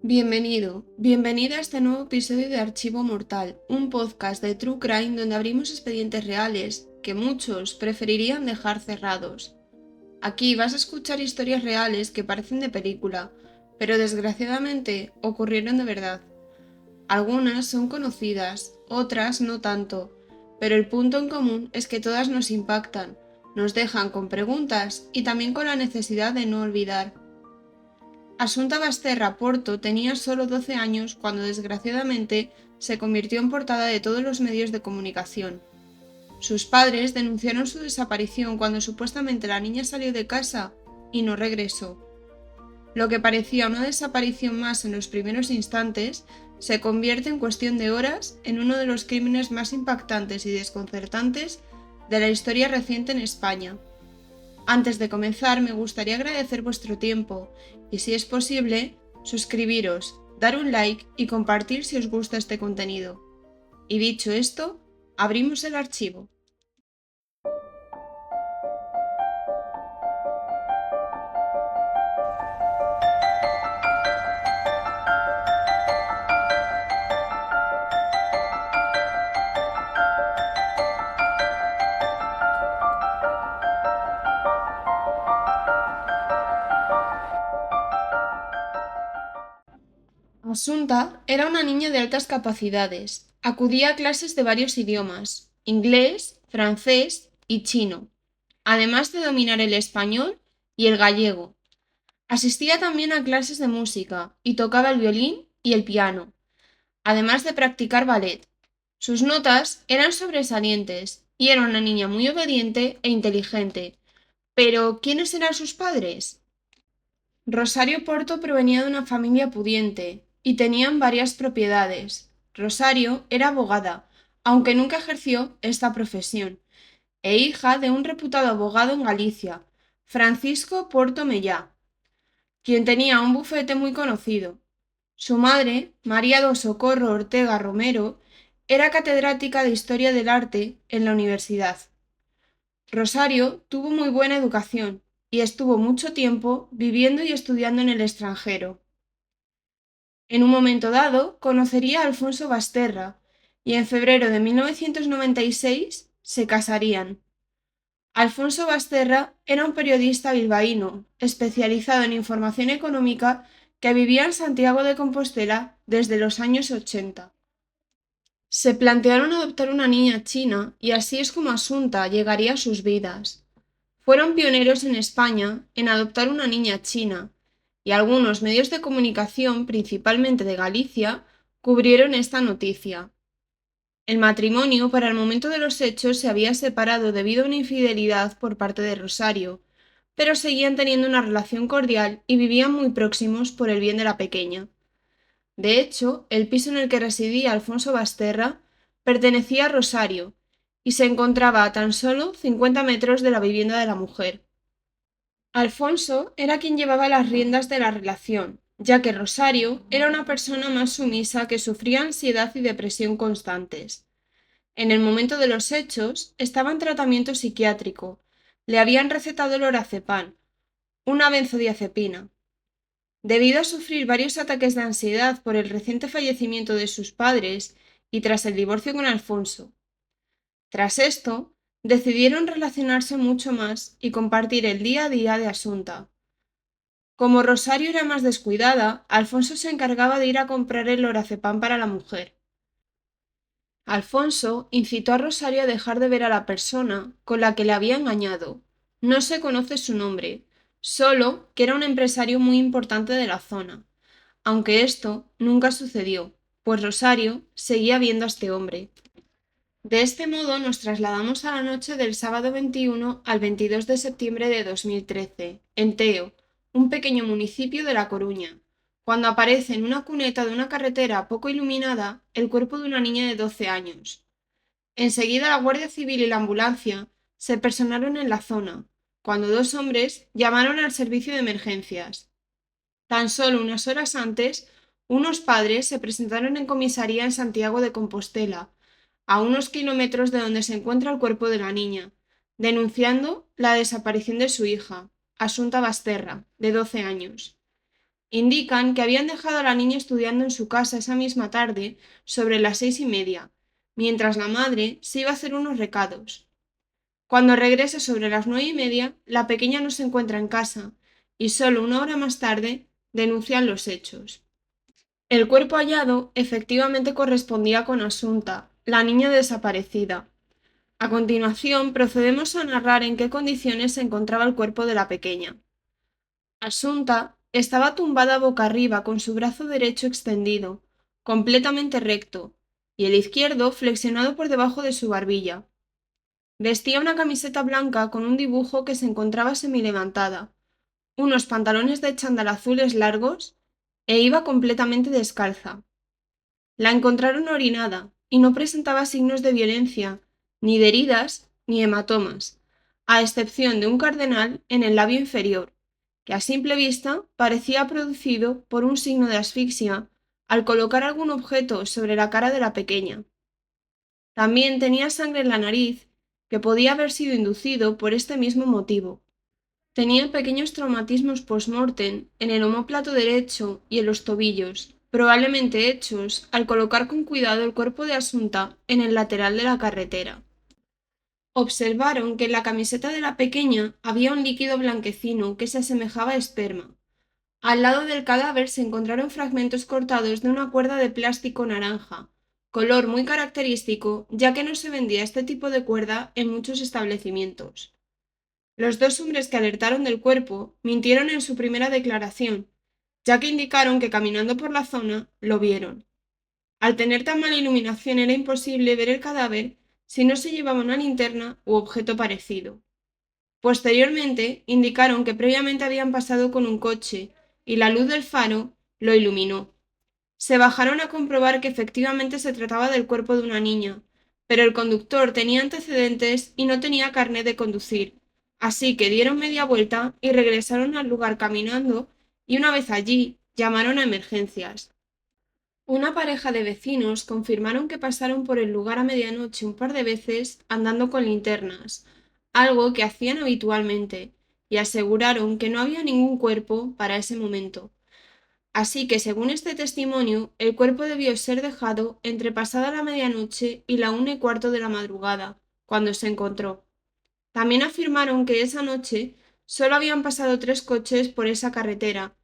Bienvenido, bienvenida a este nuevo episodio de Archivo Mortal, un podcast de True Crime donde abrimos expedientes reales que muchos preferirían dejar cerrados. Aquí vas a escuchar historias reales que parecen de película, pero desgraciadamente ocurrieron de verdad. Algunas son conocidas, otras no tanto, pero el punto en común es que todas nos impactan, nos dejan con preguntas y también con la necesidad de no olvidar. Asunta Basterra Porto tenía solo 12 años cuando desgraciadamente se convirtió en portada de todos los medios de comunicación. Sus padres denunciaron su desaparición cuando supuestamente la niña salió de casa y no regresó. Lo que parecía una desaparición más en los primeros instantes se convierte en cuestión de horas en uno de los crímenes más impactantes y desconcertantes de la historia reciente en España. Antes de comenzar, me gustaría agradecer vuestro tiempo y, si es posible, suscribiros, dar un like y compartir si os gusta este contenido. Y dicho esto, abrimos el archivo. Asunta era una niña de altas capacidades. Acudía a clases de varios idiomas: inglés, francés y chino, además de dominar el español y el gallego. Asistía también a clases de música y tocaba el violín y el piano, además de practicar ballet. Sus notas eran sobresalientes y era una niña muy obediente e inteligente. Pero, ¿quiénes eran sus padres? Rosario Porto provenía de una familia pudiente y tenían varias propiedades. Rosario era abogada, aunque nunca ejerció esta profesión, e hija de un reputado abogado en Galicia, Francisco Porto Mellá, quien tenía un bufete muy conocido. Su madre, María do Socorro Ortega Romero, era catedrática de Historia del Arte en la universidad. Rosario tuvo muy buena educación y estuvo mucho tiempo viviendo y estudiando en el extranjero. En un momento dado conocería a Alfonso Basterra y en febrero de 1996 se casarían. Alfonso Basterra era un periodista bilbaíno especializado en información económica que vivía en Santiago de Compostela desde los años 80. Se plantearon adoptar una niña china y así es como Asunta llegaría a sus vidas. Fueron pioneros en España en adoptar una niña china, y algunos medios de comunicación, principalmente de Galicia, cubrieron esta noticia. El matrimonio, para el momento de los hechos, se había separado debido a una infidelidad por parte de Rosario, pero seguían teniendo una relación cordial y vivían muy próximos por el bien de la pequeña. De hecho, el piso en el que residía Alfonso Basterra pertenecía a Rosario y se encontraba a tan solo 50 metros de la vivienda de la mujer. Alfonso era quien llevaba las riendas de la relación, ya que Rosario era una persona más sumisa que sufría ansiedad y depresión constantes. En el momento de los hechos, estaba en tratamiento psiquiátrico. Le habían recetado lorazepam, una benzodiazepina. Debido a sufrir varios ataques de ansiedad por el reciente fallecimiento de sus padres y tras el divorcio con Alfonso. Tras esto, decidieron relacionarse mucho más y compartir el día a día de Asunta. Como Rosario era más descuidada, Alfonso se encargaba de ir a comprar el lorazepam para la mujer. Alfonso incitó a Rosario a dejar de ver a la persona con la que le había engañado. No se conoce su nombre, solo que era un empresario muy importante de la zona, aunque esto nunca sucedió, pues Rosario seguía viendo a este hombre. De este modo nos trasladamos a la noche del sábado 21 al 22 de septiembre de 2013, en Teo, un pequeño municipio de La Coruña, cuando aparece en una cuneta de una carretera poco iluminada el cuerpo de una niña de 12 años. Enseguida la Guardia Civil y la ambulancia se personaron en la zona, cuando dos hombres llamaron al servicio de emergencias. Tan solo unas horas antes, unos padres se presentaron en comisaría en Santiago de Compostela, a unos kilómetros de donde se encuentra el cuerpo de la niña, denunciando la desaparición de su hija, Asunta Basterra, de 12 años. indican que habían dejado a la niña estudiando en su casa esa misma tarde, sobre las 6:30, mientras la madre se iba a hacer unos recados. Cuando regresa sobre las 9:30, la pequeña no se encuentra en casa, y solo una hora más tarde denuncian los hechos. El cuerpo hallado efectivamente correspondía con Asunta, la niña desaparecida. A continuación, procedemos a narrar en qué condiciones se encontraba el cuerpo de la pequeña. Asunta estaba tumbada boca arriba con su brazo derecho extendido, completamente recto, y el izquierdo flexionado por debajo de su barbilla. Vestía una camiseta blanca con un dibujo que se encontraba semilevantada, unos pantalones de chándal azules largos, e iba completamente descalza. La encontraron orinada y no presentaba signos de violencia, ni de heridas ni hematomas, a excepción de un cardenal en el labio inferior, que a simple vista parecía producido por un signo de asfixia al colocar algún objeto sobre la cara de la pequeña. También tenía sangre en la nariz, que podía haber sido inducido por este mismo motivo. Tenía pequeños traumatismos post-mortem en el omóplato derecho y en los tobillos, probablemente hechos al colocar con cuidado el cuerpo de Asunta en el lateral de la carretera. Observaron que en la camiseta de la pequeña había un líquido blanquecino que se asemejaba a esperma. Al lado del cadáver se encontraron fragmentos cortados de una cuerda de plástico naranja, color muy característico, ya que no se vendía este tipo de cuerda en muchos establecimientos. Los dos hombres que alertaron del cuerpo mintieron en su primera declaración, ya que indicaron que caminando por la zona lo vieron. Al tener tan mala iluminación era imposible ver el cadáver si no se llevaba una linterna u objeto parecido. Posteriormente, indicaron que previamente habían pasado con un coche y la luz del faro lo iluminó. Se bajaron a comprobar que efectivamente se trataba del cuerpo de una niña, pero el conductor tenía antecedentes y no tenía carnet de conducir, así que dieron media vuelta y regresaron al lugar caminando, y una vez allí llamaron a emergencias. Una pareja de vecinos confirmaron que pasaron por el lugar a medianoche un par de veces andando con linternas, algo que hacían habitualmente, y aseguraron que no había ningún cuerpo para ese momento. Así que, según este testimonio, el cuerpo debió ser dejado entre pasada la medianoche y la 1:15 de la madrugada, cuando se encontró. También afirmaron que esa noche solo habían pasado 3 coches por esa carretera,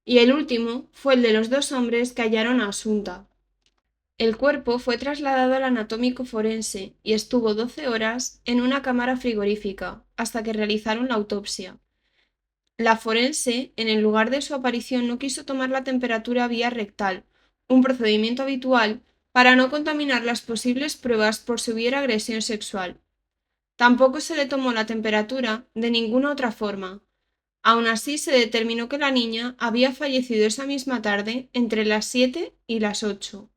y el último fue el de los dos hombres que hallaron a Asunta. El cuerpo fue trasladado al anatómico forense y estuvo 12 horas en una cámara frigorífica, hasta que realizaron la autopsia. La forense, en el lugar de su aparición, no quiso tomar la temperatura vía rectal, un procedimiento habitual para no contaminar las posibles pruebas por si hubiera agresión sexual. Tampoco se le tomó la temperatura de ninguna otra forma. Aún así, se determinó que la niña había fallecido esa misma tarde entre las 7 y las 8.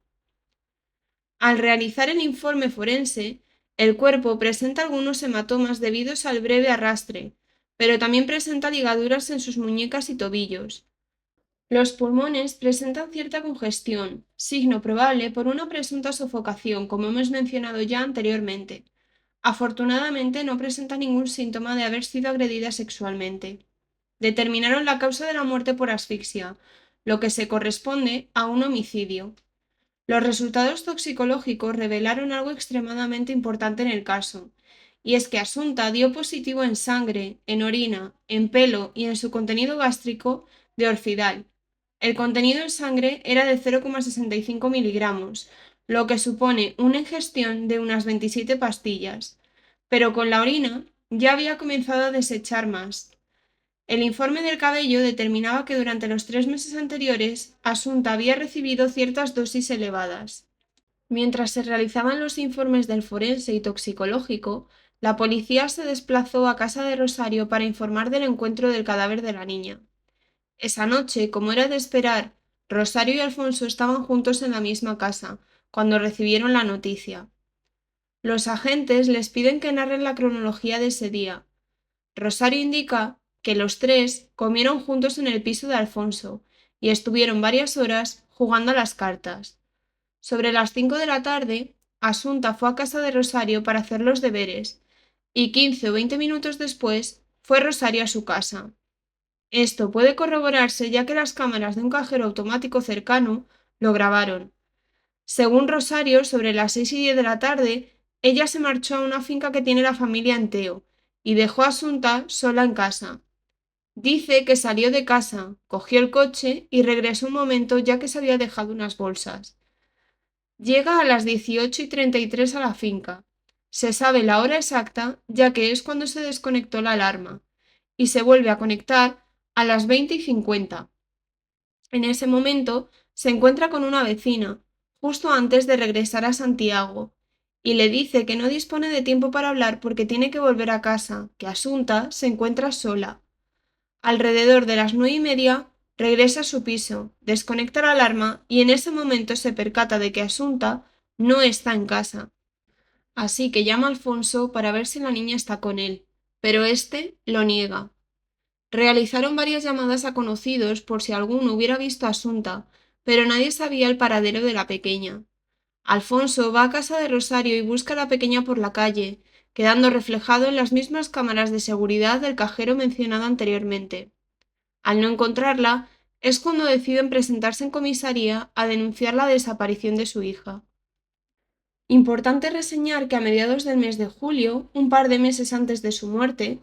Al realizar el informe forense, el cuerpo presenta algunos hematomas debidos al breve arrastre, pero también presenta ligaduras en sus muñecas y tobillos. Los pulmones presentan cierta congestión, signo probable por una presunta sofocación, como hemos mencionado ya anteriormente. Afortunadamente no presenta ningún síntoma de haber sido agredida sexualmente. Determinaron la causa de la muerte por asfixia, lo que se corresponde a un homicidio. Los resultados toxicológicos revelaron algo extremadamente importante en el caso, y es que Asunta dio positivo en sangre, en orina, en pelo y en su contenido gástrico de orfidal. El contenido en sangre era de 0,65 miligramos, lo que supone una ingestión de unas 27 pastillas, pero con la orina ya había comenzado a desechar más. El informe del cabello determinaba que durante los 3 meses anteriores, Asunta había recibido ciertas dosis elevadas. Mientras se realizaban los informes del forense y toxicológico, la policía se desplazó a casa de Rosario para informar del encuentro del cadáver de la niña. Esa noche, como era de esperar, Rosario y Alfonso estaban juntos en la misma casa, cuando recibieron la noticia. Los agentes les piden que narren la cronología de ese día. Rosario indica que los tres comieron juntos en el piso de Alfonso y estuvieron varias horas jugando a las cartas. Sobre las 5 de la tarde, Asunta fue a casa de Rosario para hacer los deberes, y 15 o 20 minutos después fue Rosario a su casa. Esto puede corroborarse ya que las cámaras de un cajero automático cercano lo grabaron. Según Rosario, sobre las 6:10 de la tarde, ella se marchó a una finca que tiene la familia en Teo y dejó a Asunta sola en casa. Dice que salió de casa, cogió el coche y regresó un momento ya que se había dejado unas bolsas. Llega a las 18:33 a la finca. Se sabe la hora exacta ya que es cuando se desconectó la alarma y se vuelve a conectar a las 20:50. En ese momento se encuentra con una vecina, justo antes de regresar a Santiago, y le dice que no dispone de tiempo para hablar porque tiene que volver a casa, que Asunta se encuentra sola. Alrededor de las 9:30 regresa a su piso, desconecta la alarma y en ese momento se percata de que Asunta no está en casa. Así que llama a Alfonso para ver si la niña está con él, pero este lo niega. Realizaron varias llamadas a conocidos por si alguno hubiera visto a Asunta, pero nadie sabía el paradero de la pequeña. Alfonso va a casa de Rosario y busca a la pequeña por la calle, quedando reflejado en las mismas cámaras de seguridad del cajero mencionado anteriormente. Al no encontrarla, es cuando deciden presentarse en comisaría a denunciar la desaparición de su hija. Importante reseñar que a mediados del mes de julio, un par de meses antes de su muerte,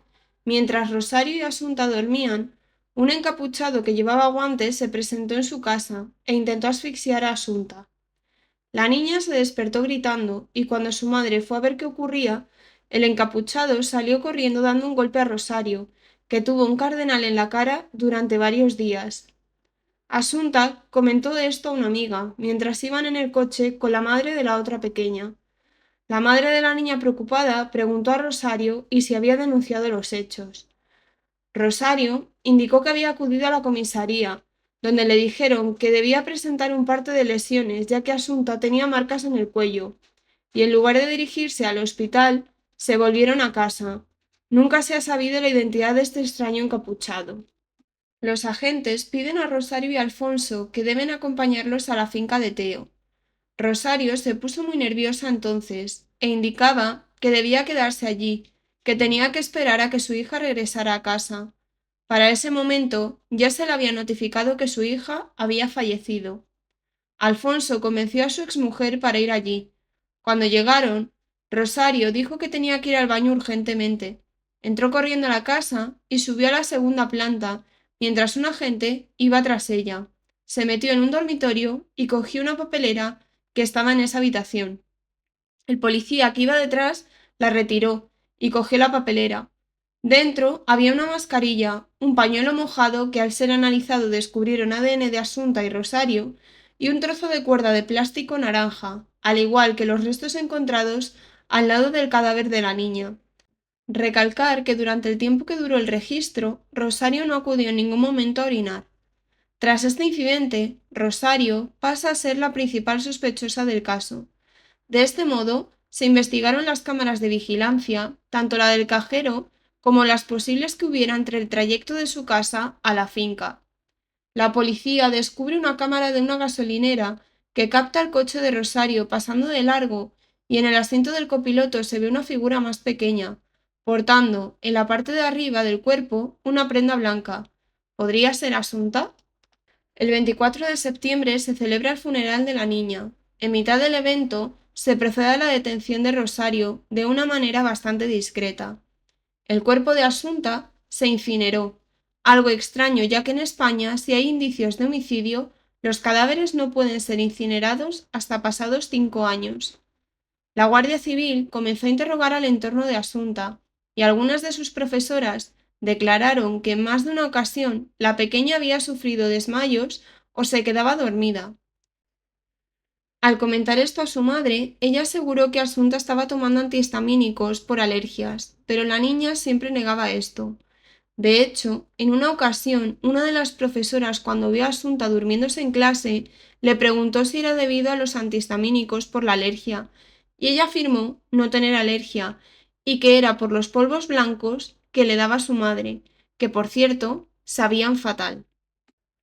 mientras Rosario y Asunta dormían, un encapuchado que llevaba guantes se presentó en su casa e intentó asfixiar a Asunta. La niña se despertó gritando y cuando su madre fue a ver qué ocurría, el encapuchado salió corriendo dando un golpe a Rosario, que tuvo un cardenal en la cara durante varios días. Asunta comentó esto a una amiga, mientras iban en el coche con la madre de la otra pequeña. La madre de la niña preocupada preguntó a Rosario y si había denunciado los hechos. Rosario indicó que había acudido a la comisaría, donde le dijeron que debía presentar un parte de lesiones ya que Asunta tenía marcas en el cuello, y en lugar de dirigirse al hospital, se volvieron a casa. Nunca se ha sabido la identidad de este extraño encapuchado. Los agentes piden a Rosario y Alfonso que deben acompañarlos a la finca de Teo. Rosario se puso muy nerviosa entonces e indicaba que debía quedarse allí, que tenía que esperar a que su hija regresara a casa. Para ese momento ya se le había notificado que su hija había fallecido. Alfonso convenció a su exmujer para ir allí. Cuando llegaron, Rosario dijo que tenía que ir al baño urgentemente. Entró corriendo a la casa y subió a la segunda planta, mientras un agente iba tras ella. Se metió en un dormitorio y cogió una papelera que estaba en esa habitación. El policía que iba detrás la retiró y cogió la papelera. Dentro había una mascarilla, un pañuelo mojado que al ser analizado descubrieron ADN de Asunta y Rosario y un trozo de cuerda de plástico naranja, al igual que los restos encontrados al lado del cadáver de la niña. Recalcar que durante el tiempo que duró el registro, Rosario no acudió en ningún momento a orinar. Tras este incidente, Rosario pasa a ser la principal sospechosa del caso. De este modo, se investigaron las cámaras de vigilancia, tanto la del cajero como las posibles que hubiera entre el trayecto de su casa a la finca. La policía descubre una cámara de una gasolinera que capta el coche de Rosario pasando de largo y en el asiento del copiloto se ve una figura más pequeña, portando en la parte de arriba del cuerpo una prenda blanca. ¿Podría ser Asunta? El 24 de septiembre se celebra el funeral de la niña. En mitad del evento se procede a la detención de Rosario de una manera bastante discreta. El cuerpo de Asunta se incineró, algo extraño ya que en España, si hay indicios de homicidio, los cadáveres no pueden ser incinerados hasta pasados 5 años. La Guardia Civil comenzó a interrogar al entorno de Asunta, y algunas de sus profesoras declararon que en más de una ocasión la pequeña había sufrido desmayos o se quedaba dormida. Al comentar esto a su madre, ella aseguró que Asunta estaba tomando antihistamínicos por alergias, pero la niña siempre negaba esto. De hecho, en una ocasión, una de las profesoras, cuando vio a Asunta durmiéndose en clase, le preguntó si era debido a los antihistamínicos por la alergia, y ella afirmó no tener alergia, y que era por los polvos blancos que le daba su madre, que por cierto, sabían fatal.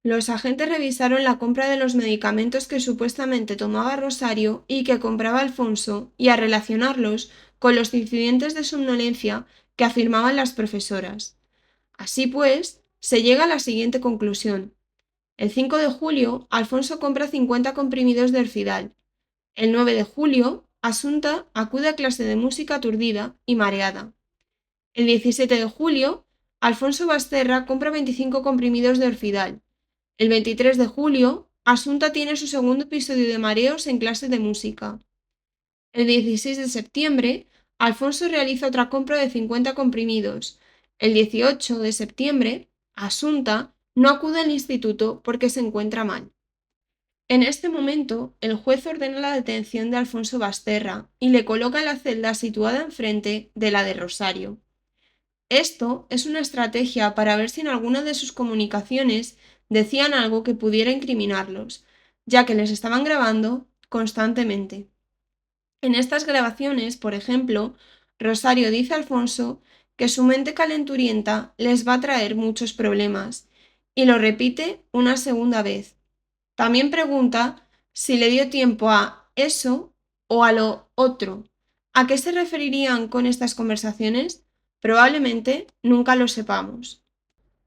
Los agentes revisaron la compra de los medicamentos que supuestamente tomaba Rosario y que compraba Alfonso, y a relacionarlos con los incidentes de somnolencia que afirmaban las profesoras. Así pues, se llega a la siguiente conclusión. El 5 de julio, Alfonso compra 50 comprimidos de Orfidal. El 9 de julio, Asunta acude a clase de música aturdida y mareada. El 17 de julio, Alfonso Basterra compra 25 comprimidos de Orfidal. El 23 de julio, Asunta tiene su segundo episodio de mareos en clase de música. El 16 de septiembre, Alfonso realiza otra compra de 50 comprimidos. El 18 de septiembre, Asunta no acude al instituto porque se encuentra mal. En este momento, el juez ordena la detención de Alfonso Basterra y le coloca en la celda situada enfrente de la de Rosario. Esto es una estrategia para ver si en alguna de sus comunicaciones decían algo que pudiera incriminarlos, ya que les estaban grabando constantemente. En estas grabaciones, por ejemplo, Rosario dice a Alfonso que su mente calenturienta les va a traer muchos problemas, y lo repite una segunda vez. También pregunta si le dio tiempo a eso o a lo otro. ¿A qué se referirían con estas conversaciones? Probablemente nunca lo sepamos.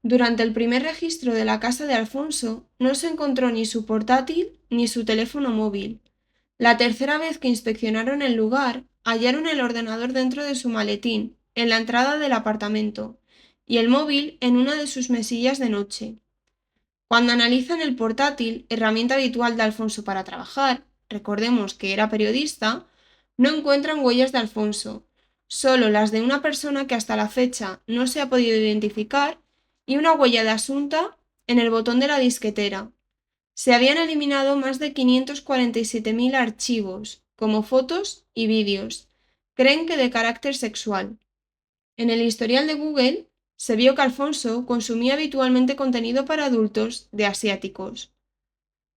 Durante el primer registro de la casa de Alfonso no se encontró ni su portátil ni su teléfono móvil. La tercera vez que inspeccionaron el lugar, hallaron el ordenador dentro de su maletín, en la entrada del apartamento, y el móvil en una de sus mesillas de noche. Cuando analizan el portátil, herramienta habitual de Alfonso para trabajar, recordemos que era periodista, no encuentran huellas de Alfonso, solo las de una persona que hasta la fecha no se ha podido identificar y una huella de Asunta en el botón de la disquetera. Se habían eliminado más de 547.000 archivos, como fotos y vídeos, creen que de carácter sexual. En el historial de Google se vio que Alfonso consumía habitualmente contenido para adultos de asiáticos.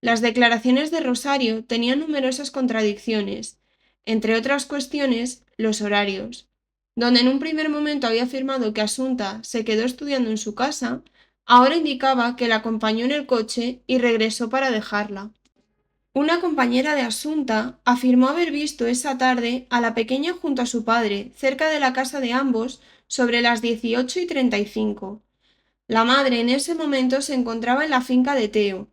Las declaraciones de Rosario tenían numerosas contradicciones, entre otras cuestiones, los horarios. Donde en un primer momento había afirmado que Asunta se quedó estudiando en su casa, ahora indicaba que la acompañó en el coche y regresó para dejarla. Una compañera de Asunta afirmó haber visto esa tarde a la pequeña junto a su padre, cerca de la casa de ambos, sobre las 18:35. La madre en ese momento se encontraba en la finca de Teo.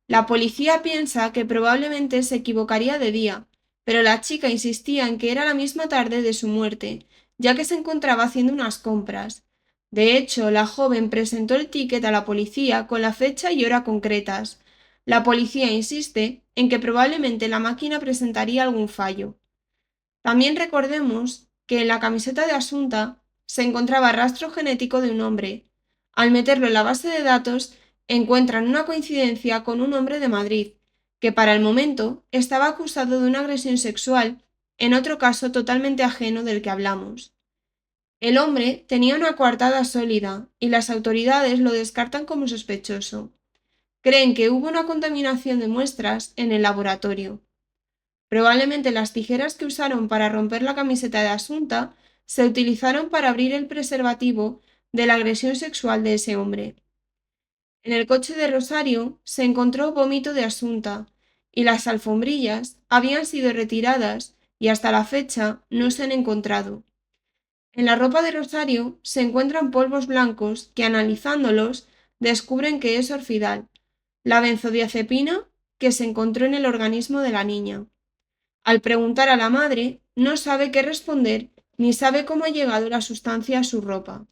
La policía piensa que probablemente se equivocaría de día, pero la chica insistía en que era la misma tarde de su muerte, ya que se encontraba haciendo unas compras. De hecho, la joven presentó el ticket a la policía con la fecha y hora concretas. La policía insiste en que probablemente la máquina presentaría algún fallo. También recordemos que en la camiseta de Asunta se encontraba rastro genético de un hombre. Al meterlo en la base de datos, encuentran una coincidencia con un hombre de Madrid, que para el momento estaba acusado de una agresión sexual, en otro caso totalmente ajeno del que hablamos. El hombre tenía una coartada sólida y las autoridades lo descartan como sospechoso. Creen que hubo una contaminación de muestras en el laboratorio. Probablemente las tijeras que usaron para romper la camiseta de Asunta se utilizaron para abrir el preservativo de la agresión sexual de ese hombre. En el coche de Rosario se encontró vómito de Asunta y las alfombrillas habían sido retiradas y hasta la fecha no se han encontrado. En la ropa de Rosario se encuentran polvos blancos que analizándolos descubren que es orfidal, la benzodiazepina que se encontró en el organismo de la niña. Al preguntar a la madre, no sabe qué responder ni sabe cómo ha llegado la sustancia a su ropa.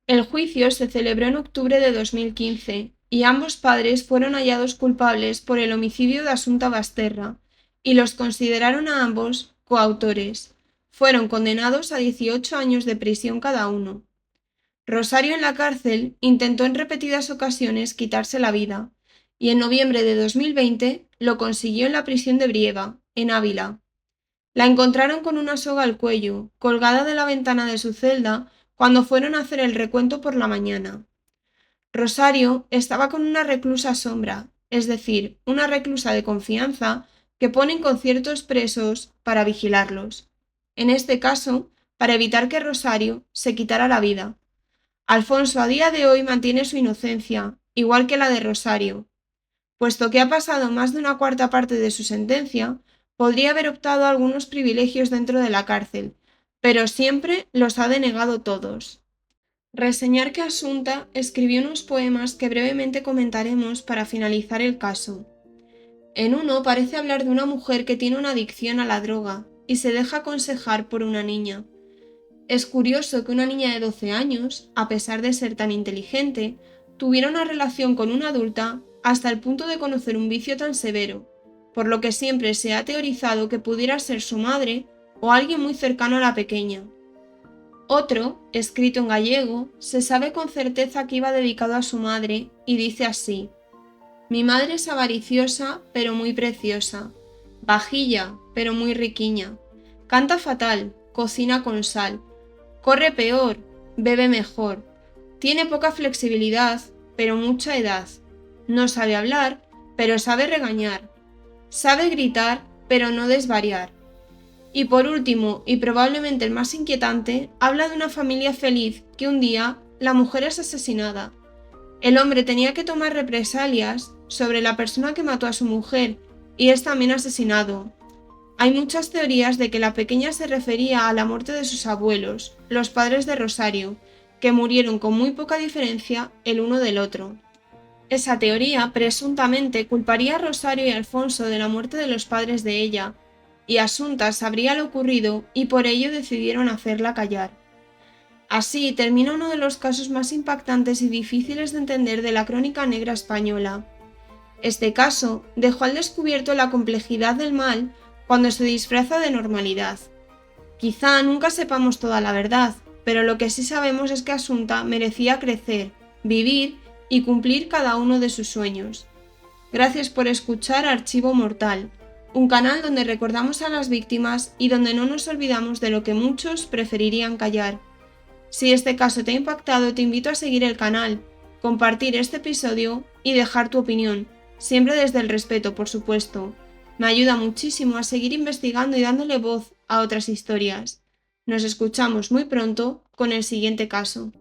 El juicio se celebró en octubre de 2015 y ambos padres fueron hallados culpables por el homicidio de Asunta Basterra y los consideraron a ambos coautores. Fueron condenados a 18 años de prisión cada uno. Rosario en la cárcel intentó en repetidas ocasiones quitarse la vida y en noviembre de 2020 lo consiguió en la prisión de Brieva, en Ávila. La encontraron con una soga al cuello, colgada de la ventana de su celda, cuando fueron a hacer el recuento por la mañana. Rosario estaba con una reclusa sombra, es decir, una reclusa de confianza que ponen con ciertos presos para vigilarlos. En este caso, para evitar que Rosario se quitara la vida. Alfonso a día de hoy mantiene su inocencia, igual que la de Rosario. Puesto que ha pasado más de una cuarta parte de su sentencia, podría haber optado a algunos privilegios dentro de la cárcel, pero siempre los ha denegado todos. reseñar que Asunta escribió unos poemas que brevemente comentaremos para finalizar el caso. En uno parece hablar de una mujer que tiene una adicción a la droga y se deja aconsejar por una niña. Es curioso que una niña de 12 años, a pesar de ser tan inteligente, tuviera una relación con una adulta hasta el punto de conocer un vicio tan severo, por lo que siempre se ha teorizado que pudiera ser su madre o alguien muy cercano a la pequeña. Otro, escrito en gallego, se sabe con certeza que iba dedicado a su madre y dice así: mi madre es avariciosa, pero muy preciosa, vajilla, pero muy riquiña, canta fatal, cocina con sal, corre peor, bebe mejor, tiene poca flexibilidad, pero mucha edad, no sabe hablar, pero sabe regañar, sabe gritar, pero no desvariar. Y por último, y probablemente el más inquietante, habla de una familia feliz que un día la mujer es asesinada. El hombre tenía que tomar represalias sobre la persona que mató a su mujer y es también asesinado. Hay muchas teorías de que la pequeña se refería a la muerte de sus abuelos, los padres de Rosario, que murieron con muy poca diferencia el uno del otro. Esa teoría presuntamente culparía a Rosario y a Alfonso de la muerte de los padres de ella, y Asunta sabría lo ocurrido y por ello decidieron hacerla callar. Así termina uno de los casos más impactantes y difíciles de entender de la crónica negra española. Este caso dejó al descubierto la complejidad del mal cuando se disfraza de normalidad. Quizá nunca sepamos toda la verdad, pero lo que sí sabemos es que Asunta merecía crecer, vivir y cumplir cada uno de sus sueños. Gracias por escuchar Archivo Mortal, un canal donde recordamos a las víctimas y donde no nos olvidamos de lo que muchos preferirían callar. Si este caso te ha impactado, te invito a seguir el canal, compartir este episodio y dejar tu opinión, siempre desde el respeto, por supuesto. Me ayuda muchísimo a seguir investigando y dándole voz a otras historias. Nos escuchamos muy pronto con el siguiente caso.